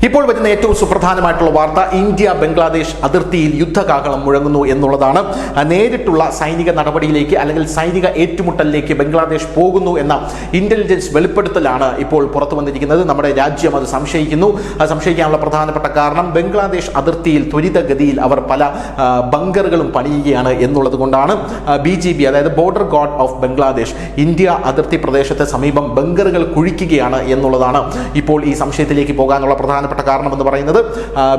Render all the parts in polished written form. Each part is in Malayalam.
ഇപ്പോൾ വരുന്ന ഏറ്റവും സുപ്രധാനമായിട്ടുള്ള വാർത്ത ഇന്ത്യ ബംഗ്ലാദേശ് അതിർത്തിയിൽ യുദ്ധകാഹളം മുഴങ്ങുന്നു എന്നുള്ളതാണ്. നേരിട്ടുള്ള സൈനിക നടപടിയിലേക്ക് അല്ലെങ്കിൽ സൈനിക ഏറ്റുമുട്ടലിലേക്ക് ബംഗ്ലാദേശ് പോകുന്നു എന്ന ഇന്റലിജൻസ് വെളിപ്പെടുത്തലാണ് ഇപ്പോൾ പുറത്തു വന്നിരിക്കുന്നത്. നമ്മുടെ രാജ്യം അത് സംശയിക്കുന്നു. സംശയിക്കാനുള്ള പ്രധാനപ്പെട്ട കാരണം ബംഗ്ലാദേശ് അതിർത്തിയിൽ ത്വരിതഗതിയിൽ അവർ പല ബങ്കറുകളും പണിയുകയാണ് എന്നുള്ളത് കൊണ്ടാണ്. BGB അതായത് border guard of Bangladesh India അതിർത്തി പ്രദേശത്തെ സമീപം ബങ്കറുകൾ കുഴിക്കുകയാണ് എന്നുള്ളതാണ് ഇപ്പോൾ ഈ സംശയത്തിലേക്ക് പോകാനുള്ള പ്രധാനപ്പെട്ട കാരണം എന്ന് പറയുന്നത്.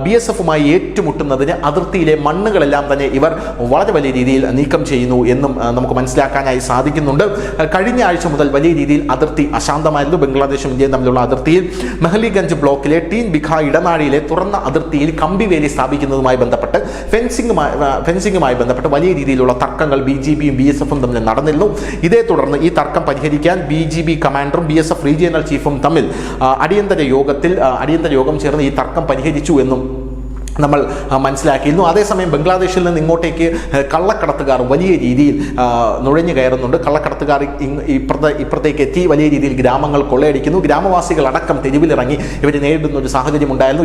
BSFുമായി ഏറ്റുമുട്ടുന്നതിന് അതിർത്തിയിലെ മണ്ണുകളെല്ലാം തന്നെ ഇവർ വളരെ വലിയ രീതിയിൽ നീക്കം ചെയ്യുന്നു എന്നും നമുക്ക് മനസ്സിലാക്കാനായി സാധിക്കുന്നുണ്ട്. കഴിഞ്ഞ ആഴ്ച മുതൽ വലിയ രീതിയിൽ അതിർത്തി അശാന്തമായിരുന്നു. ബംഗ്ലാദേശും ഇന്ത്യയും തമ്മിലുള്ള അതിർത്തിയിൽ മെഹ്ലിഗഞ്ച് ബ്ലോക്കിലെ ടീൻ ബിഖ ഇടനാഴിയിലെ തുറന്ന അതിർത്തിയിൽ കമ്പിവേലി സ്ഥാപിക്കുന്നതുമായി ബന്ധപ്പെട്ട് ഫെൻസിംഗുമായി ബന്ധപ്പെട്ട് വലിയ രീതിയിലുള്ള തർക്കങ്ങൾ BGBയും BSFും തമ്മിൽ നടന്നിരുന്നു. ഇതേ തുടർന്ന് ഈ തർക്കം പരിഹരിക്കാൻ BGB കമാൻഡറും BSF റീജിയണൽ ചീഫും തമ്മിൽ അടിയന്തര യോഗം ചേർന്ന് ഈ തർക്കം പരിഹരിച്ചു എന്നും നമ്മൾ മനസ്സിലാക്കിയിരുന്നു. അതേസമയം ബംഗ്ലാദേശിൽ നിന്ന് ഇങ്ങോട്ടേക്ക് കള്ളക്കടത്തുകാർ വലിയ രീതിയിൽ നുഴഞ്ഞു കയറുന്നുണ്ട്. കള്ളക്കടത്തുകാർ ഇപ്പുറത്തേക്ക് എത്തി വലിയ രീതിയിൽ ഗ്രാമങ്ങൾ കൊള്ളയടിക്കുന്നു. ഗ്രാമവാസികളടക്കം തെരുവിലിറങ്ങി ഇവർ നേരിടുന്ന ഒരു സാഹചര്യം ഉണ്ടായിരുന്നു.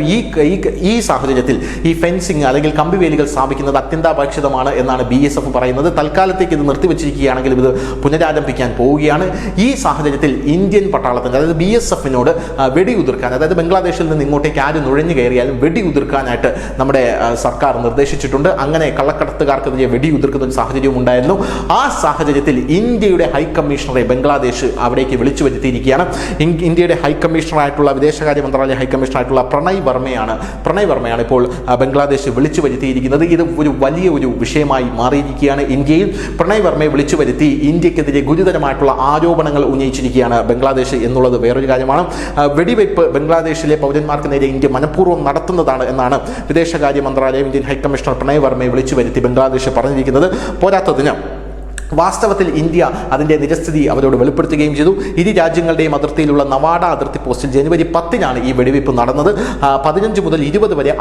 ഈ സാഹചര്യത്തിൽ ഈ ഫെൻസിങ് അല്ലെങ്കിൽ കമ്പിവേലികൾ സ്ഥാപിക്കുന്നത് അത്യന്താപേക്ഷിതമാണ് എന്നാണ് BSF പറയുന്നത്. തൽക്കാലത്തേക്ക് ഇത് നിർത്തിവെച്ചിരിക്കുകയാണെങ്കിലും ഇത് പുനരാരംഭിക്കാൻ പോവുകയാണ്. ഈ സാഹചര്യത്തിൽ ഇന്ത്യൻ പട്ടാളത്തിന് അതായത് BSFനോട് വെടിയുതിർക്കാൻ, അതായത് ബംഗ്ലാദേശിൽ നിന്ന് ഇങ്ങോട്ടേക്ക് ആര് നുഴഞ്ഞു കയറിയാലും വെടിയുതിർക്കാനായിട്ട് നമ്മുടെ സർക്കാർ നിർദ്ദേശിച്ചിട്ടുണ്ട്. അങ്ങനെ കള്ളക്കടത്തുകാർക്കെതിരെ വെടിയുതിർക്കുന്ന ഒരു സാഹചര്യവും ഉണ്ടായിരുന്നു. ആ സാഹചര്യത്തിൽ ഇന്ത്യയുടെ ഹൈക്കമ്മീഷണറെ ബംഗ്ലാദേശ് അവിടേക്ക് വിളിച്ചു വരുത്തിയിരിക്കുകയാണ്. ഇന്ത്യയുടെ ഹൈക്കമ്മീഷണറായിട്ടുള്ള വിദേശകാര്യ മന്ത്രാലയ ഹൈക്കമ്മീഷണറായിട്ടുള്ള പ്രണയ് വർമ്മയാണ് ഇപ്പോൾ ബംഗ്ലാദേശ് വിളിച്ചു വരുത്തിയിരിക്കുന്നത്. ഇത് ഒരു വലിയ വിഷയമായി മാറിയിരിക്കുകയാണ്. ഇന്ത്യയിൽ പ്രണയ് വർമ്മയെ വിളിച്ചു വരുത്തി ഇന്ത്യക്കെതിരെ ഗുരുതരമായിട്ടുള്ള ആരോപണങ്ങൾ ഉന്നയിച്ചിരിക്കുകയാണ് ബംഗ്ലാദേശ് എന്നുള്ളത് വേറൊരു കാര്യമാണ്. വെടിവയ്പ് ബംഗ്ലാദേശിലെ പൗരന്മാർക്ക് നേരെ ഇന്ത്യ മനഃപൂർവ്വം നടത്തുന്നതാണ് എന്നാണ് വിദേശകാര്യ മന്ത്രാലയം ഇന്ത്യൻ ഹൈക്കമ്മീഷണർ പ്രണയ് വർമ്മയെ വിളിച്ചു വരുത്തി ബംഗ്ലാദേശ് പറഞ്ഞിരിക്കുന്നത്. പോരാത്തതിന് വാസ്തവത്തിൽ ഇന്ത്യ അതിൻ്റെ നിജസ്ഥിതി അവരോട് വെളിപ്പെടുത്തുകയും ചെയ്തു. ഇരു രാജ്യങ്ങളുടെയും അതിർത്തിയിലുള്ള നവാഡ അതിർത്തി പോസ്റ്റിൽ ജനുവരി 10-നാണ് ഈ വെടിവയ്പ് നടന്നത്. 15 മുതൽ 20 വരെ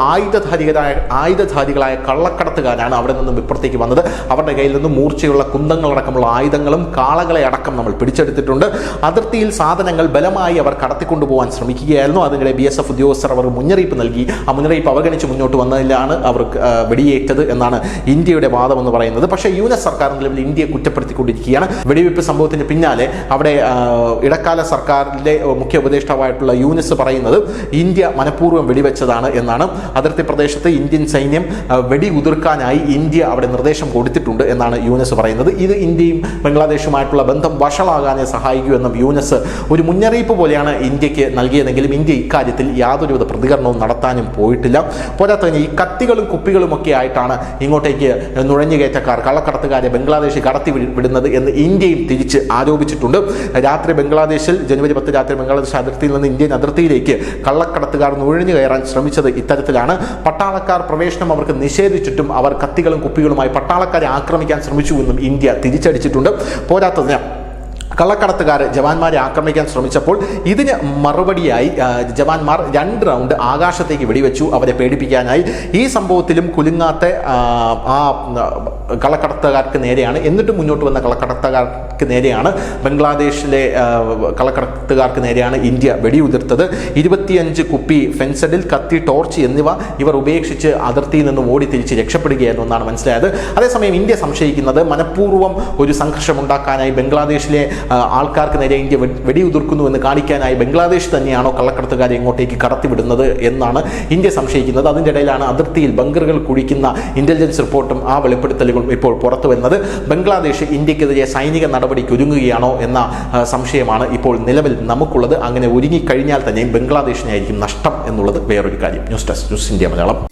ആയുധധാരികളായ കള്ളക്കടത്തുകാരാണ് അവിടെ നിന്നും ഇപ്പുറത്തേക്ക് വന്നത്. അവരുടെ കയ്യിൽ നിന്നും മൂർച്ചയുള്ള കുന്തങ്ങളടക്കമുള്ള ആയുധങ്ങളും കാളകളെ അടക്കം നമ്മൾ പിടിച്ചെടുത്തിട്ടുണ്ട്. അതിർത്തിയിൽ സാധനങ്ങൾ ബലമായി അവർ കടത്തിക്കൊണ്ടുപോകാൻ ശ്രമിക്കുകയായിരുന്നു. അതിനിടെ BSF ഉദ്യോഗസ്ഥർ അവർ മുന്നറിയിപ്പ് നൽകി. ആ മുന്നറിയിപ്പ് അവഗണിച്ച് മുന്നോട്ട് വന്നതിലാണ് അവർ വെടിയേറ്റത് എന്നാണ് ഇന്ത്യയുടെ വാദം എന്ന് പറയുന്നത്. പക്ഷേ യുഎസ് സർക്കാർ നിലവിൽ ഇന്ത്യയെ കുറ്റപ്പെടുത്തിക്കൊണ്ടിരിക്കുകയാണ്. വെടിവയ്പ് സംഭവത്തിന് പിന്നാലെ അവിടെ ഇടക്കാല സർക്കാരിലെ മുഖ്യ ഉപദേഷ്ടാവായിട്ടുള്ള യൂനിസ് പറയുന്നത് ഇന്ത്യ മനഃപൂർവ്വം വെടിവെച്ചതാണ് എന്നാണ്. അതിർത്തി പ്രദേശത്ത് ഇന്ത്യൻ സൈന്യം വെടിയുതിർക്കാനായി ഇന്ത്യ അവിടെ നിർദ്ദേശം കൊടുത്തിട്ടുണ്ട് എന്നാണ് യൂനിസ് പറയുന്നത്. ഇത് ഇന്ത്യയും ബംഗ്ലാദേശുമായിട്ടുള്ള ബന്ധം വഷളാകാനെ സഹായിക്കുമെന്നും യൂനിസ് ഒരു മുന്നറിയിപ്പ് പോലെയാണ് ഇന്ത്യക്ക് നൽകിയതെങ്കിലും ഇന്ത്യ ഇക്കാര്യത്തിൽ യാതൊരുവിധ പ്രതികരണവും നടത്താനും പോയിട്ടില്ല. പോരാത്തതിന് ഈ കത്തികളും കുപ്പികളും ഒക്കെ ആയിട്ടാണ് ഇങ്ങോട്ടേക്ക് നുഴഞ്ഞുകയറ്റക്കാർ കള്ളക്കടത്തുകാരെ ബംഗ്ലാദേശ് വിടുന്നത് എന്ന് ഇന്ത്യയും തിരിച്ച് ആരോപിച്ചിട്ടുണ്ട്. ജനുവരി 10 രാത്രി ബംഗ്ലാദേശ് അതിർത്തിയിൽ നിന്ന് ഇന്ത്യൻ അതിർത്തിയിലേക്ക് കള്ളക്കടത്തുകാർ നുഴഞ്ഞു കയറാൻ ശ്രമിച്ചത് ഇത്തരത്തിലാണ്. പട്ടാളക്കാർ പ്രവേശനം അവർക്ക് നിഷേധിച്ചിട്ടും അവർ കത്തികളും കുപ്പികളുമായി പട്ടാളക്കാരെ ആക്രമിക്കാൻ ശ്രമിച്ചുവെന്നും ഇന്ത്യ തിരിച്ചടിച്ചിട്ടുണ്ട്. പോരാത്തതിന് കള്ളക്കടത്തുകാർ ജവാന്മാരെ ആക്രമിക്കാൻ ശ്രമിച്ചപ്പോൾ ഇതിന് മറുപടിയായി ജവാന്മാർ 2 റൗണ്ട് ആകാശത്തേക്ക് വെടിവെച്ചു അവരെ പേടിപ്പിക്കാനായി. ഈ സംഭവത്തിലും കുലുങ്ങാത്ത ആ കള്ളക്കടത്തുകാർക്ക് നേരെയാണ്, എന്നിട്ടും മുന്നോട്ട് വന്ന കള്ളക്കടത്തുകാർക്ക് നേരെയാണ്, ബംഗ്ലാദേശിലെ കള്ളക്കടത്തുകാർക്ക് നേരെയാണ് ഇന്ത്യ വെടിയുതിർത്തത്. 25 കുപ്പി ഫെൻസഡിൽ, കത്തി, ടോർച്ച് എന്നിവ ഇവർ ഉപേക്ഷിച്ച് അതിർത്തിയിൽ നിന്നും ഓടി തിരിച്ച് രക്ഷപ്പെടുകയായിരുന്നു എന്നാണ് മനസ്സിലായത്. അതേസമയം ഇന്ത്യ സംശയിക്കുന്നത് മനഃപൂർവ്വം ഒരു സംഘർഷമുണ്ടാക്കാനായി ബംഗ്ലാദേശിലെ ആൾക്കാർക്ക് നേരെ ഇന്ത്യ വെടിയുതിർക്കുന്നു എന്ന് കാണിക്കാനായി ബംഗ്ലാദേശ് തന്നെയാണോ കള്ളക്കടത്തുകാരെ ഇങ്ങോട്ടേക്ക് കടത്തിവിടുന്നത് എന്നാണ് ഇന്ത്യ സംശയിക്കുന്നത്. അതിൻ്റെ ഇടയിലാണ് അതിർത്തിയിൽ ബങ്കറുകൾ കുഴിക്കുന്ന ഇന്റലിജൻസ് റിപ്പോർട്ടും ആ വെളിപ്പെടുത്തലുകളും ഇപ്പോൾ പുറത്തു വരുന്നത്. ബംഗ്ലാദേശ് ഇന്ത്യക്കെതിരെ സൈനിക നടപടിക്ക് ഒരുങ്ങുകയാണോ എന്ന സംശയമാണ് ഇപ്പോൾ നിലവിൽ നമുക്കുള്ളത്. അങ്ങനെ ഒരുങ്ങിക്കഴിഞ്ഞാൽ തന്നെയും ബംഗ്ലാദേശിനായിരിക്കും നഷ്ടം എന്നുള്ളത് വേറൊരു കാര്യം. News desk, news India Malayalam.